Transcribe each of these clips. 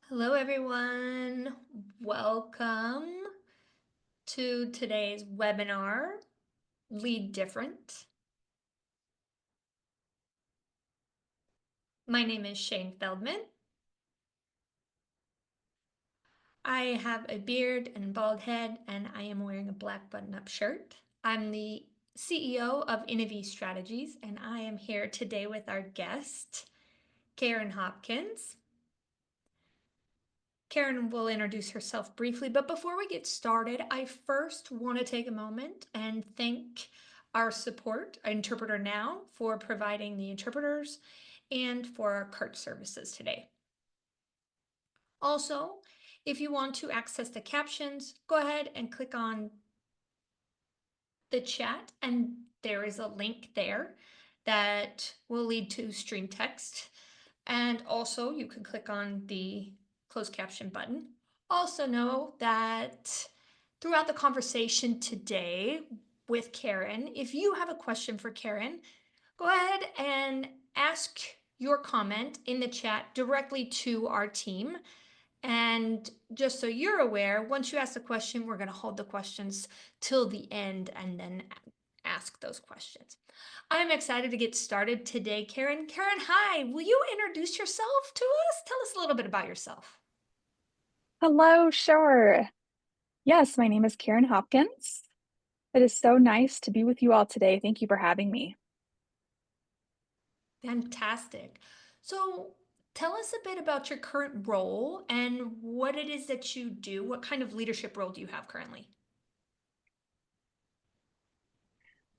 Hello, everyone. Welcome to today's webinar, Lead Different. My name is Shane Feldman. I have a beard and bald head, and I am wearing a black button-up shirt. I'm the CEO of Innivee Strategies, and I am here today with our guest, Karen Hopkins. Karen will introduce herself briefly, but before we get started, I first want to take a moment and thank our support, Interpreter Now, for providing the interpreters and for our CART services today. Also, if you want to access the captions, go ahead and click on the chat, and there is a link there that will lead to stream text. And also, you can click on the closed caption button. Also, know that throughout the conversation today with Karen, if you have a question for Karen, go ahead and ask your comment in the chat directly to our team. And just so you're aware, once you ask the question, we're going to hold the questions till the end and then ask those questions. I'm excited to get started today, Karen. Karen, hi. Will you introduce yourself to us? Tell us a little bit about yourself. Hello, sure. Yes, my name is Karen Hopkins. It is so nice to be with you all today. Thank you for having me. Fantastic. So, tell us a bit about your current role and what it is that you do. What kind of leadership role do you have currently?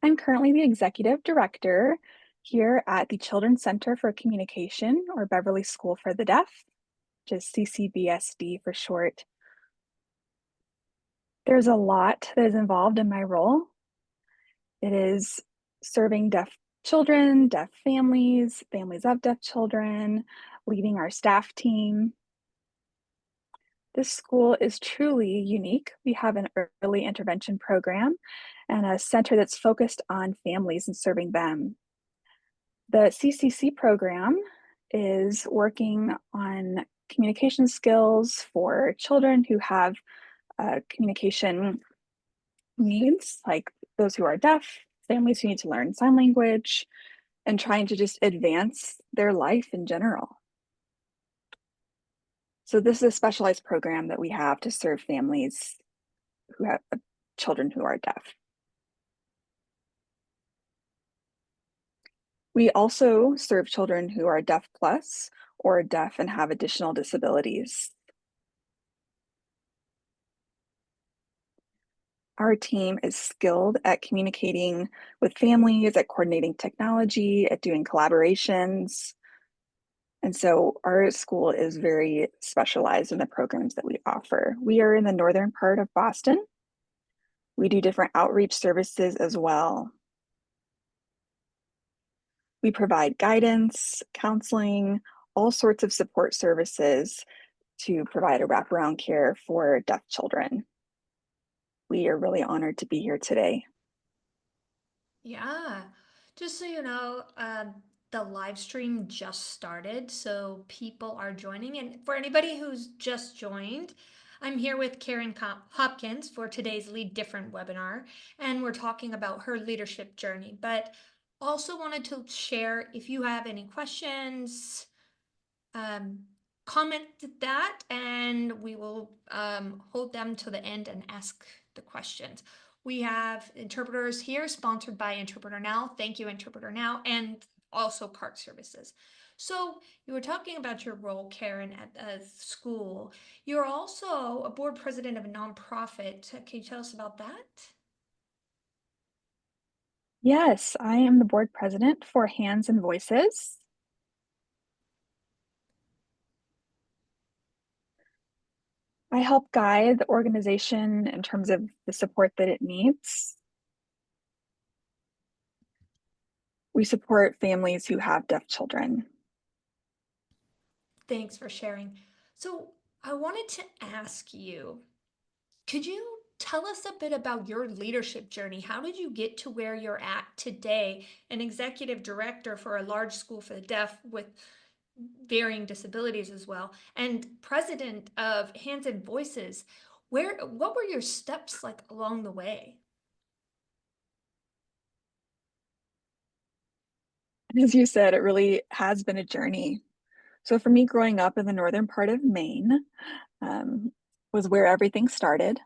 I'm currently the executive director here at the Children's Center for Communication, or Beverly School for the Deaf, which is CCBSD for short. There's a lot that is involved in my role. It is serving deaf children, deaf families, families of deaf children, leading our staff team. This school is truly unique. We have an early intervention program and a center that's focused on families and serving them. The CCC program is working on communication skills for children who have communication needs, like those who are deaf, families who need to learn sign language, and trying to just advance their life in general. So this is a specialized program that we have to serve families who have children who are deaf. We also serve children who are deaf plus or deaf and have additional disabilities. Our team is skilled at communicating with families, at coordinating technology, at doing collaborations. And so our school is very specialized in the programs that we offer. We are in the northern part of Boston. We do different outreach services as well. We provide guidance, counseling, all sorts of support services to provide a wraparound care for deaf children. We are really honored to be here today. Yeah, just so you know, the live stream just started, so people are joining. And for anybody who's just joined, I'm here with Karen Hopkins for today's Lead Different webinar, and we're talking about her leadership journey. But also wanted to share if you have any questions, um, comment that, and we will hold them to the end and ask the questions. We have interpreters here sponsored by Interpreter Now. Thank you, Interpreter Now, and also CART services. So you were talking about your role, Karen, at a school. You're also a board president of a nonprofit. Can you tell us about that? Yes, I am the board president for Hands and Voices. I help guide the organization in terms of the support that it needs. We support families who have deaf children. Thanks for sharing. So I wanted to ask you, could you tell us a bit about your leadership journey? How did you get to where you're at today, an executive director for a large school for the deaf with varying disabilities as well, and president of Hands and Voices. What were your steps like along the way? As you said, it really has been a journey. So for me, growing up in the northern part of Maine um, was where everything started.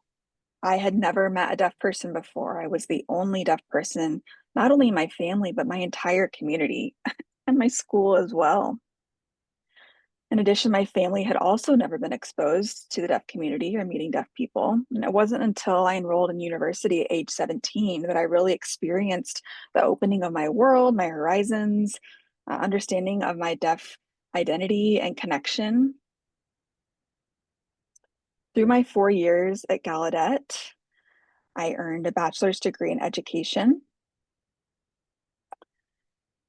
I had never met a deaf person before. I was the only deaf person, not only in my family, but my entire community and my school as well. In addition, my family had also never been exposed to the deaf community or meeting deaf people. And it wasn't until I enrolled in university at age 17 that I really experienced the opening of my world, my horizons, understanding of my deaf identity and connection. Through my 4 years at Gallaudet, I earned a bachelor's degree in education.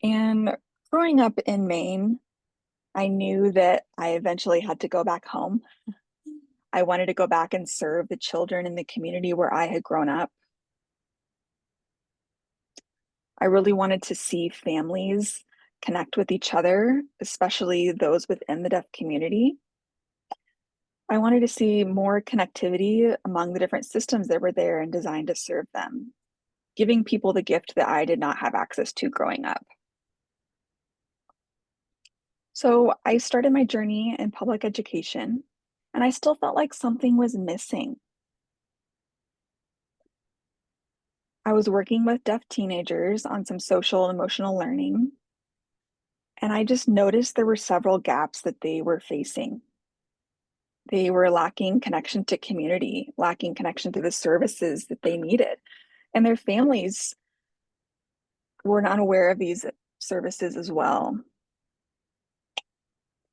And growing up in Maine, I knew that I eventually had to go back home. I wanted to go back and serve the children in the community where I had grown up. I really wanted to see families connect with each other, especially those within the deaf community. I wanted to see more connectivity among the different systems that were there and designed to serve them, giving people the gift that I did not have access to growing up. So I started my journey in public education, and I still felt like something was missing. I was working with deaf teenagers on some social and emotional learning, and I just noticed there were several gaps that they were facing. They were lacking connection to community, lacking connection to the services that they needed, and their families were not aware of these services as well.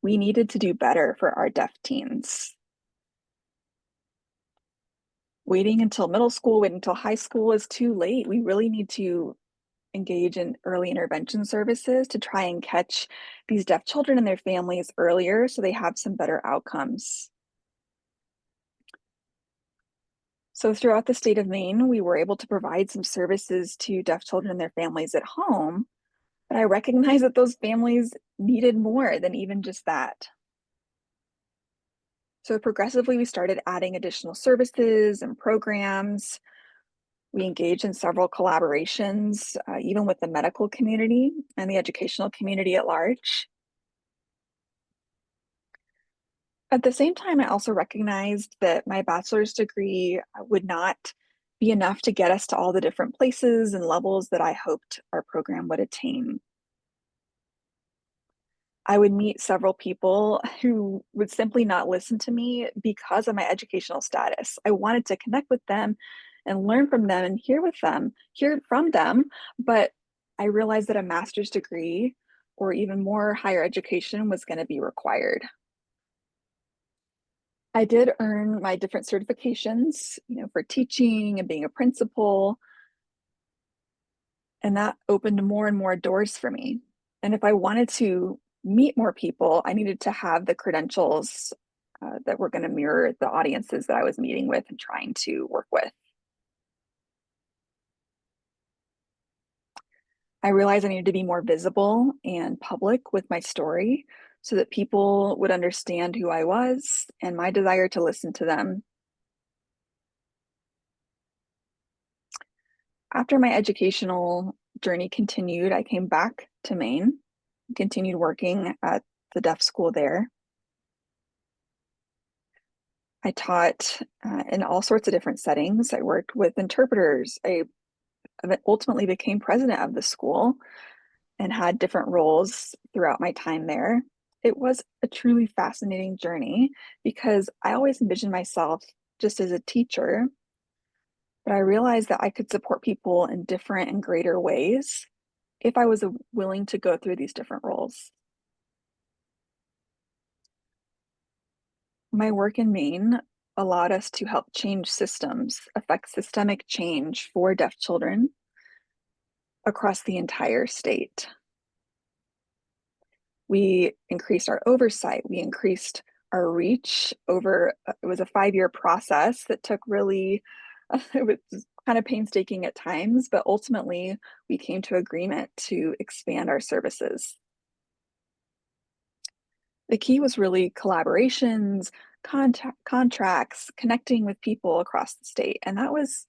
We needed to do better for our deaf teens. Waiting until middle school, waiting until high school is too late. We really need to engage in early intervention services to try and catch these deaf children and their families earlier so they have some better outcomes. So throughout the state of Maine, we were able to provide some services to deaf children and their families at home, but I recognize that those families needed more than even just that. So progressively, we started adding additional services and programs. We engaged in several collaborations, even with the medical community and the educational community at large. At the same time, I also recognized that my bachelor's degree would not be enough to get us to all the different places and levels that I hoped our program would attain. I would meet several people who would simply not listen to me because of my educational status. I wanted to connect with them and learn from them and hear from them, but I realized that a master's degree or even more higher education was going to be required. I did earn my different certifications, for teaching and being a principal, and that opened more and more doors for me. And if I wanted to meet more people, I needed to have the credentials that were going to mirror the audiences that I was meeting with and trying to work with. I realized I needed to be more visible and public with my story so that people would understand who I was and my desire to listen to them. After my educational journey continued, I came back to Maine, continued working at the deaf school there. I taught in all sorts of different settings. I worked with interpreters. I ultimately became president of the school and had different roles throughout my time there. It was a truly fascinating journey because I always envisioned myself just as a teacher, but I realized that I could support people in different and greater ways if I was willing to go through these different roles. My work in Maine allowed us to help change systems, affect systemic change for deaf children across the entire state. We increased our oversight, we increased our reach over, it was a 5-year process that took really, it was kind of painstaking at times, but ultimately we came to agreement to expand our services. The key was really collaborations, contracts, connecting with people across the state. And that was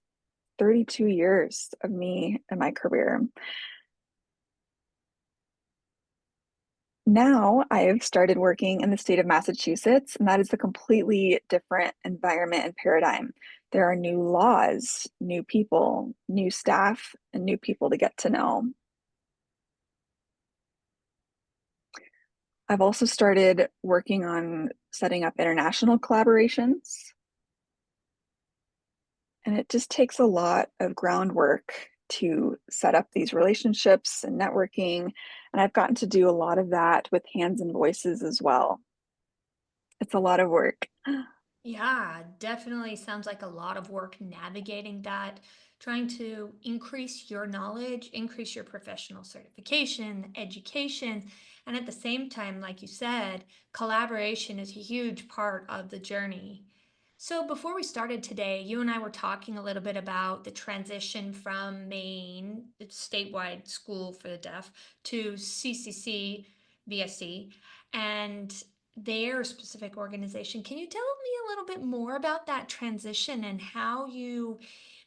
32 years of me and my career. Now I've started working in the state of Massachusetts, and that is a completely different environment and paradigm. There are new laws, new people, new staff, and new people to get to know. I've also started working on setting up international collaborations, and it just takes a lot of groundwork to set up these relationships and networking. And I've gotten to do a lot of that with hands and voices as well. It's a lot of work. Yeah, definitely sounds like a lot of work navigating that, trying to increase your knowledge, increase your professional certification, education, and at the same time, like you said, collaboration is a huge part of the journey. So before we started today, you and I were talking a little bit about the transition from Maine, it's statewide school for the deaf, to CCCBSD. And their specific organization. Can you tell me a little bit more about that transition and how you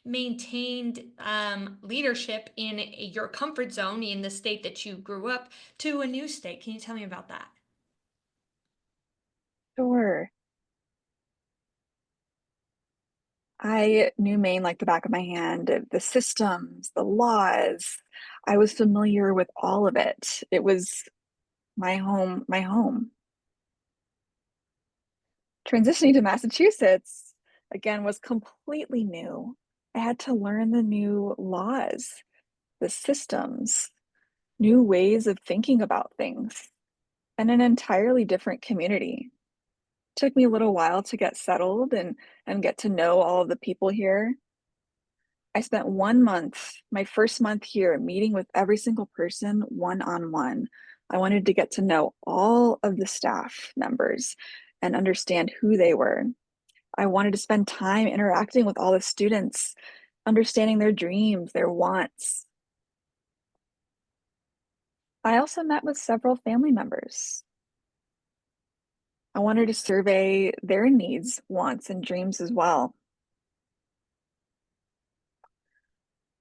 maintained leadership in your comfort zone in the state that you grew up to a new state? Can you tell me about that? Sure. I knew Maine like the back of my hand, the systems, the laws. I was familiar with all of it. It was my home. Transitioning to Massachusetts, again, was completely new. I had to learn the new laws, the systems, new ways of thinking about things, and an entirely different community. Took me a little while to get settled and get to know all of the people here. I spent 1 month, my first month here, meeting with every single person one on one. I wanted to get to know all of the staff members and understand who they were. I wanted to spend time interacting with all the students, understanding their dreams, their wants. I also met with several family members. I wanted to survey their needs, wants, and dreams as well.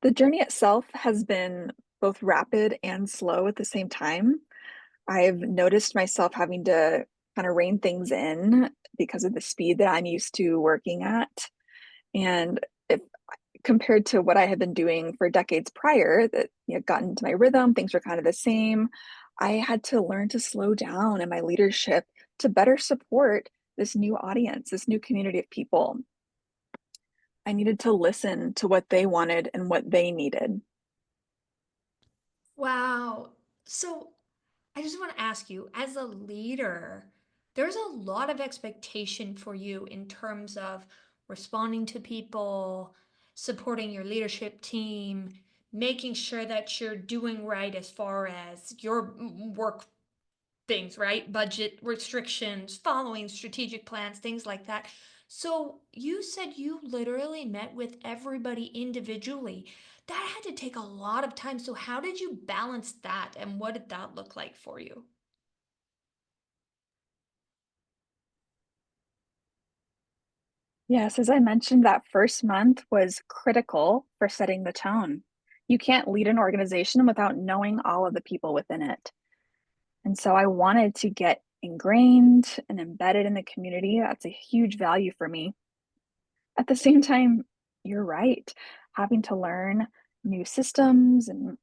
The journey itself has been both rapid and slow at the same time. I've noticed myself having to kind of rein things in because of the speed that I'm used to working at. And if compared to what I had been doing for decades prior, that gotten into my rhythm, things were kind of the same. I had to learn to slow down in my leadership to better support this new audience, this new community of people. I needed to listen to what they wanted and what they needed. Wow. So I just want to ask you, as a leader, there's a lot of expectation for you in terms of responding to people, supporting your leadership team, making sure that you're doing right as far as your work things, right? Budget restrictions, following strategic plans, things like that. So you said you literally met with everybody individually. That had to take a lot of time. So how did you balance that and what did that look like for you? Yes, as I mentioned, that first month was critical for setting the tone. You can't lead an organization without knowing all of the people within it. And so I wanted to get ingrained and embedded in the community. That's a huge value for me. At the same time, you're right, having to learn new systems and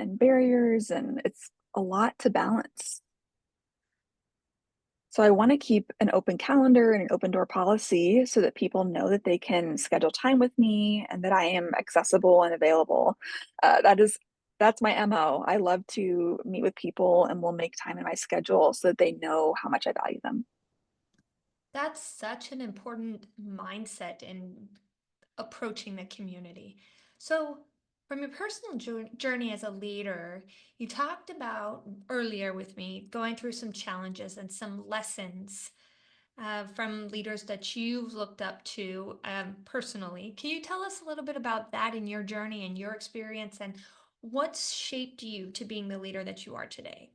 and barriers, and it's a lot to balance. So I want to keep an open calendar and an open door policy so that people know that they can schedule time with me and that I am accessible and available. That's my MO. I love to meet with people and will make time in my schedule so that they know how much I value them. That's such an important mindset in approaching the community. So, from your personal journey as a leader, you talked about earlier with me going through some challenges and some lessons from leaders that you've looked up to personally. Can you tell us a little bit about that in your journey and your experience and what's shaped you to being the leader that you are today?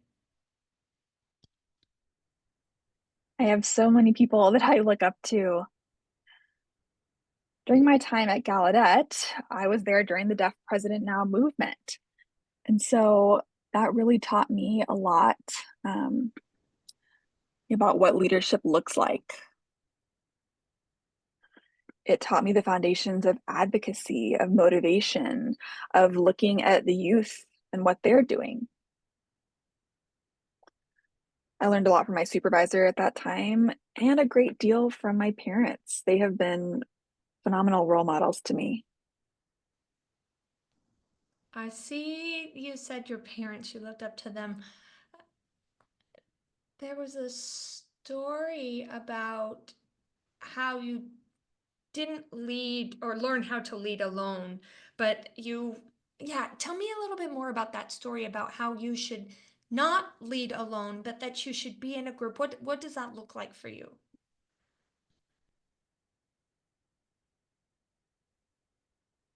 I have so many people that I look up to. During my time at Gallaudet, I was there during the Deaf President Now movement. And so that really taught me a lot um, about what leadership looks like. It taught me the foundations of advocacy, of motivation, of looking at the youth and what they're doing. I learned a lot from my supervisor at that time and a great deal from my parents. They have been phenomenal role models to me. I see you said your parents, you looked up to them. There was a story about how you didn't lead or learn how to lead alone, but yeah, tell me a little bit more about that story about how you should not lead alone, but that you should be in a group. What does that look like for you?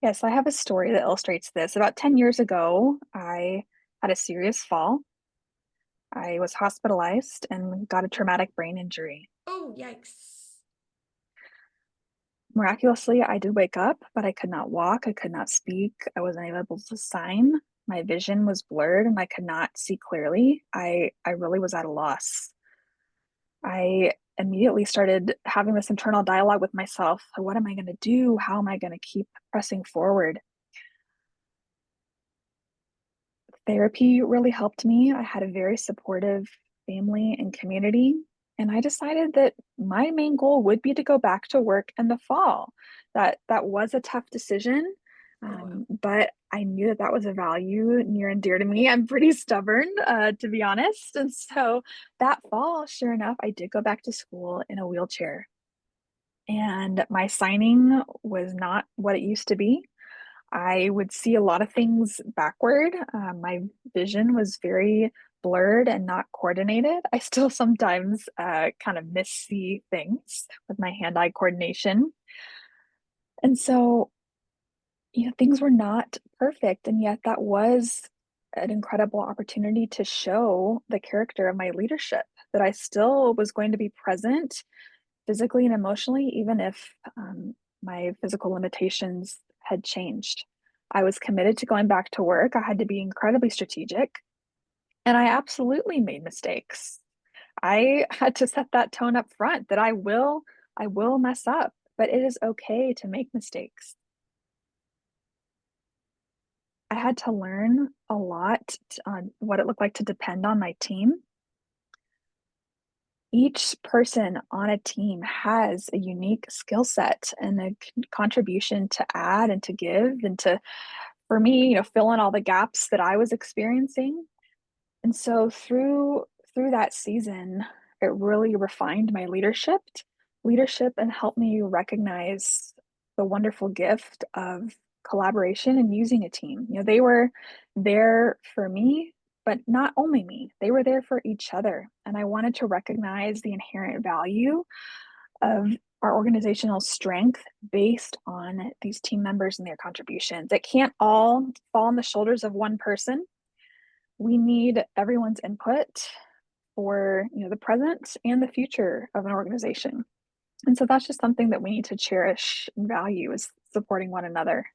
Yes, I have a story that illustrates this. About 10 years ago, I had a serious fall. I was hospitalized and got a traumatic brain injury. Oh, yikes. Miraculously, I did wake up, but I could not walk, I could not speak, I wasn't able to sign. My vision was blurred and I could not see clearly. I really was at a loss. I immediately started having this internal dialogue with myself. What am I going to do? How am I going to keep pressing forward? Therapy really helped me. I had a very supportive family and community. And I decided that my main goal would be to go back to work in the fall. That was a tough decision, Oh, wow. but I knew that that was a value near and dear to me. I'm pretty stubborn, to be honest. And so that fall, sure enough, I did go back to school in a wheelchair. And my signing was not what it used to be. I would see a lot of things backward. My vision was very blurred and not coordinated. I still sometimes kind of missee things with my hand-eye coordination. And so, things were not perfect. And yet that was an incredible opportunity to show the character of my leadership, that I still was going to be present physically and emotionally, even if my physical limitations had changed. I was committed to going back to work. I had to be incredibly strategic, and I absolutely made mistakes. I had to set that tone up front that I will mess up, but it is okay to make mistakes. I had to learn a lot on what it looked like to depend on my team. Each person on a team has a unique skill set and a contribution to add and to give and to, for me, fill in all the gaps that I was experiencing. And so through that season, it really refined my leadership and helped me recognize the wonderful gift of collaboration and using a team. They were there for me, but not only me. They were there for each other. And I wanted to recognize the inherent value of our organizational strength based on these team members and their contributions. It can't all fall on the shoulders of one person. We need everyone's input for the present and the future of an organization. And so that's just something that we need to cherish and value, is supporting one another.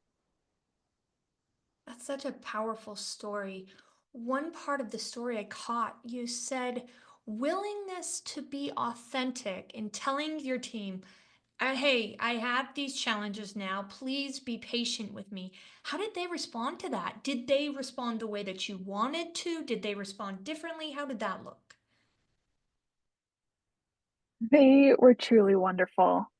That's such a powerful story. One part of the story I caught, you said willingness to be authentic in telling your team, hey, I have these challenges now. Please be patient with me. How did they respond to that? Did they respond the way that you wanted to? Did they respond differently? How did that look? They were truly wonderful.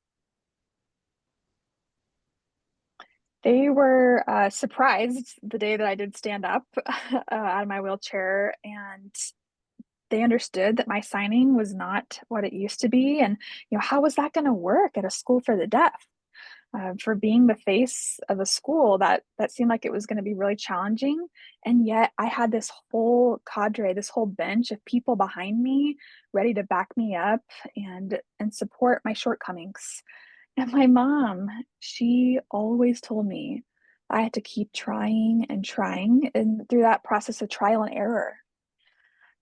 They were surprised the day that I did stand up out of my wheelchair, and they understood that my signing was not what it used to be. And how was that going to work at a school for the deaf? For being the face of a school, that seemed like it was going to be really challenging. And yet I had this whole cadre, this whole bench of people behind me ready to back me up and support my shortcomings. And my mom, she always told me I had to keep trying and trying, and through that process of trial and error.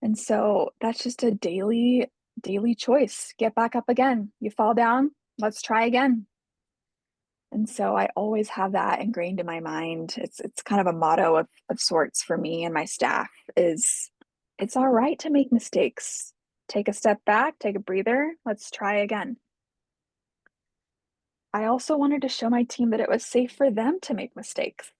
And so that's just a daily daily choice. Get back up again. You fall down, let's try again. And so I always have that ingrained in my mind. It's kind of a motto of sorts for me and my staff is it's all right to make mistakes. Take a step back, take a breather, let's try again. I also wanted to show my team that it was safe for them to make mistakes.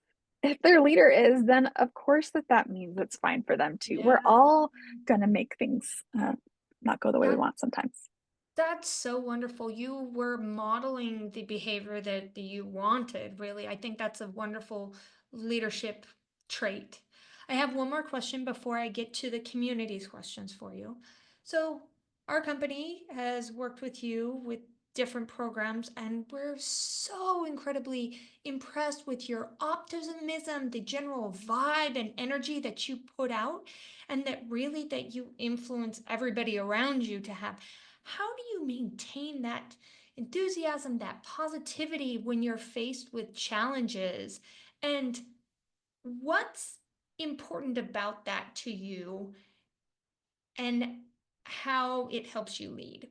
If their leader is, then of course that means it's fine for them too. Yeah. We're all gonna make things not go the way we That want sometimes. That's so wonderful. You were modeling the behavior that you wanted, really. I think that's a wonderful leadership trait. I have one more question before I get to the community's questions for you. So, our company has worked with you with different programs, and we're so incredibly impressed with your optimism, the general vibe and energy that you put out, and that really that you influence everybody around you to have. How do you maintain that enthusiasm, that positivity when you're faced with challenges? And what's important about that to you and how it helps you lead?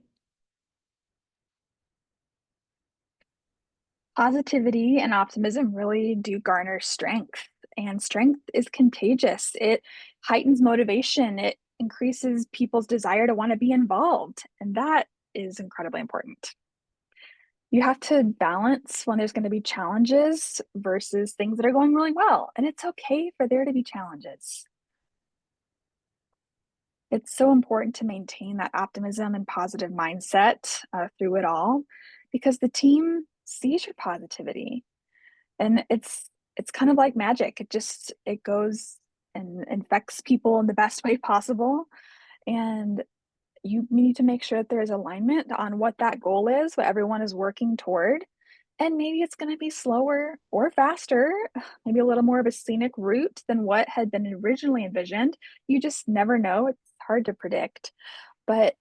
Positivity and optimism really do garner strength, and strength is contagious. It heightens motivation, it increases people's desire to want to be involved, and that is incredibly important. You have to balance when there's going to be challenges versus things that are going really well, and it's okay for there to be challenges. It's so important to maintain that optimism and positive mindset through it all because the team sees your positivity. And it's kind of like magic. It goes and infects people in the best way possible, and you need to make sure that there is alignment on what that goal is, what everyone is working toward, and maybe it's gonna be slower or faster, maybe a little more of a scenic route than what had been originally envisioned. You just never know, it's hard to predict, but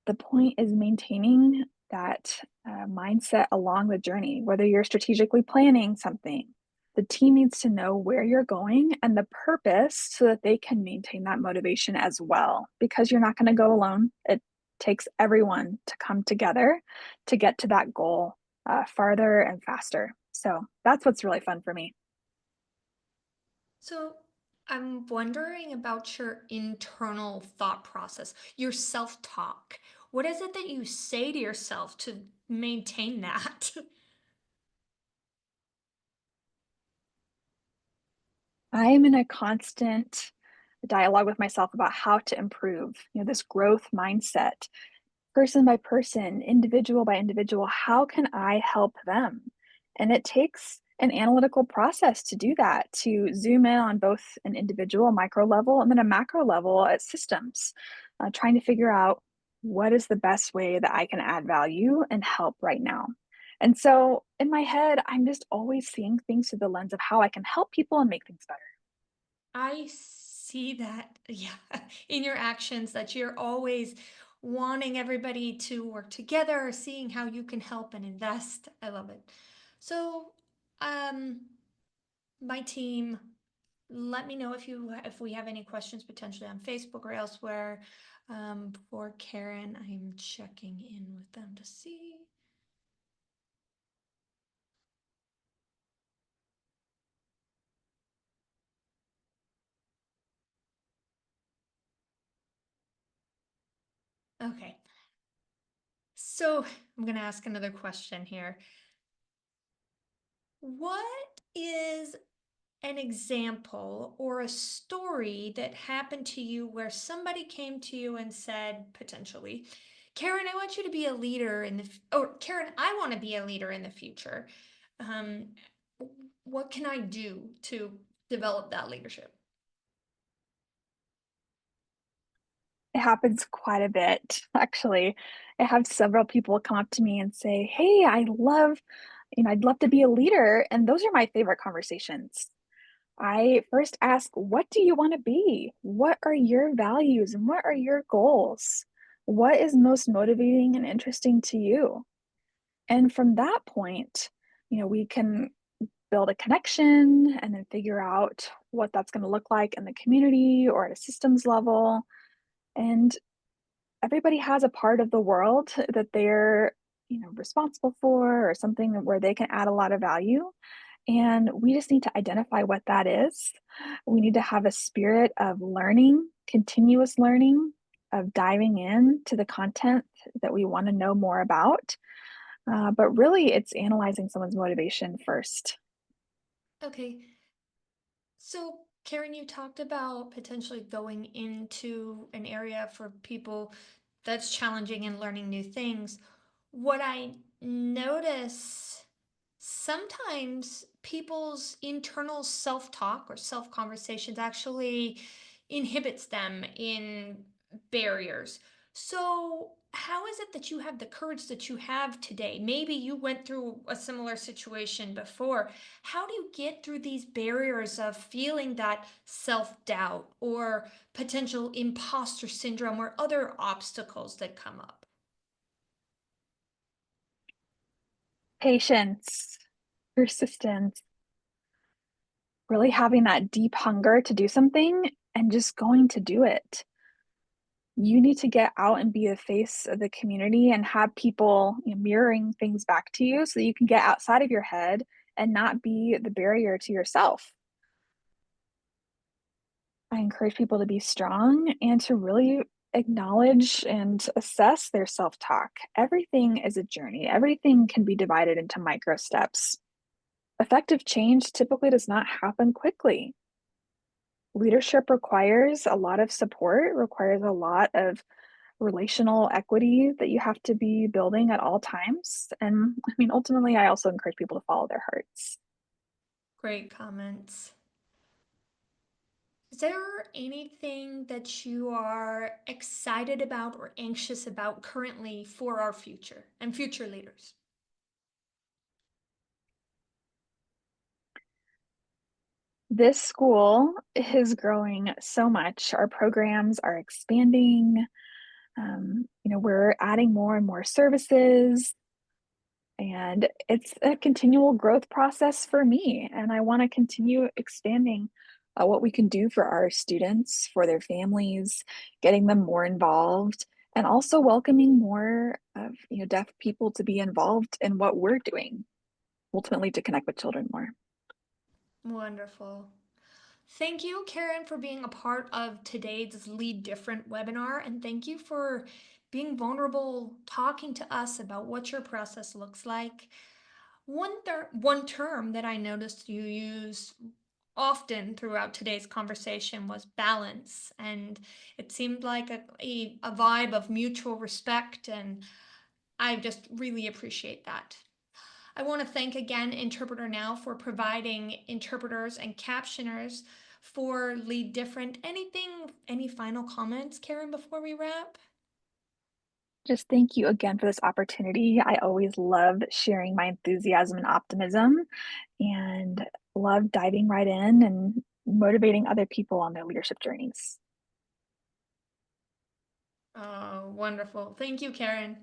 the point is maintaining that mindset along the journey, whether you're strategically planning something. The team needs to know where you're going and the purpose so that they can maintain that motivation as well, because you're not going to go alone. It takes everyone to come together to get to that goal farther and faster. So that's what's really fun for me. So, I'm wondering about your internal thought process, your self talk. What is it that you say to yourself to maintain that? I am in a constant dialogue with myself about how to improve, this growth mindset person by person, individual by individual, how can I help them? And it takes an analytical process to do that, to zoom in on both an individual micro level and then a macro level at systems, trying to figure out what is the best way that I can add value and help right now. And so in my head, I'm just always seeing things through the lens of how I can help people and make things better. I see that, yeah, in your actions that you're always wanting everybody to work together, seeing how you can help and invest. I love it. So, um, my team, let me know if we have any questions potentially on Facebook or elsewhere. For Karen, I'm checking in with them to see. Okay, so I'm gonna ask another question here. What is an example or a story that happened to you where somebody came to you and said, potentially, Karen, I want you to be a leader or Karen, I want to be a leader in the future. Um, what can I do to develop that leadership? It happens quite a bit, actually. I have several people come up to me and say, "Hey, I'd love to be a leader." And those are my favorite conversations. I first ask, "What do you want to be? What are your values and what are your goals? What is most motivating and interesting to you?" And from that point, we can build a connection and then figure out what that's going to look like in the community or at a systems level. And everybody has a part of the world that they're, responsible for or something where they can add a lot of value. And we just need to identify what that is. We need to have a spirit of learning, continuous learning, of diving in to the content that we want to know more about. But really, it's analyzing someone's motivation first. Okay. So, Karen, you talked about potentially going into an area for people that's challenging and learning new things. What I notice sometimes people's internal self talk or self conversations actually inhibits them in barriers. So, how is it that you have the courage that you have today? Maybe you went through a similar situation before. How do you get through these barriers of feeling that self doubt or potential imposter syndrome or other obstacles that come up? Patience, persistence, really having that deep hunger to do something and just going to do it. You need to get out and be the face of the community and have people, mirroring things back to you so that you can get outside of your head and not be the barrier to yourself. I encourage people to be strong and to really acknowledge and assess their self talk. Everything is a journey, everything can be divided into micro steps. Effective change typically does not happen quickly. Leadership requires a lot of support, requires a lot of relational equity that you have to be building at all times. And I mean, ultimately, I also encourage people to follow their hearts. Great comments. Is there anything that you are excited about or anxious about currently for our future and future leaders? This school is growing so much. Our programs are expanding. We're adding more and more services, and it's a continual growth process for me. And I want to continue expanding what we can do for our students, for their families, getting them more involved, and also welcoming more of deaf people to be involved in what we're doing, ultimately to connect with children more. Wonderful. Thank you, Karen, for being a part of today's Lead Different webinar. And thank you for being vulnerable, talking to us about what your process looks like. One term that I noticed you use often throughout today's conversation was balance. And it seemed like a vibe of mutual respect. And I just really appreciate that. I want to thank again Interpreter Now for providing interpreters and captioners for Lead Different. Any final comments, Karen, before we wrap? Just thank you again for this opportunity. I always love sharing my enthusiasm and optimism and love diving right in and motivating other people on their leadership journeys. Oh, wonderful. Thank you, Karen.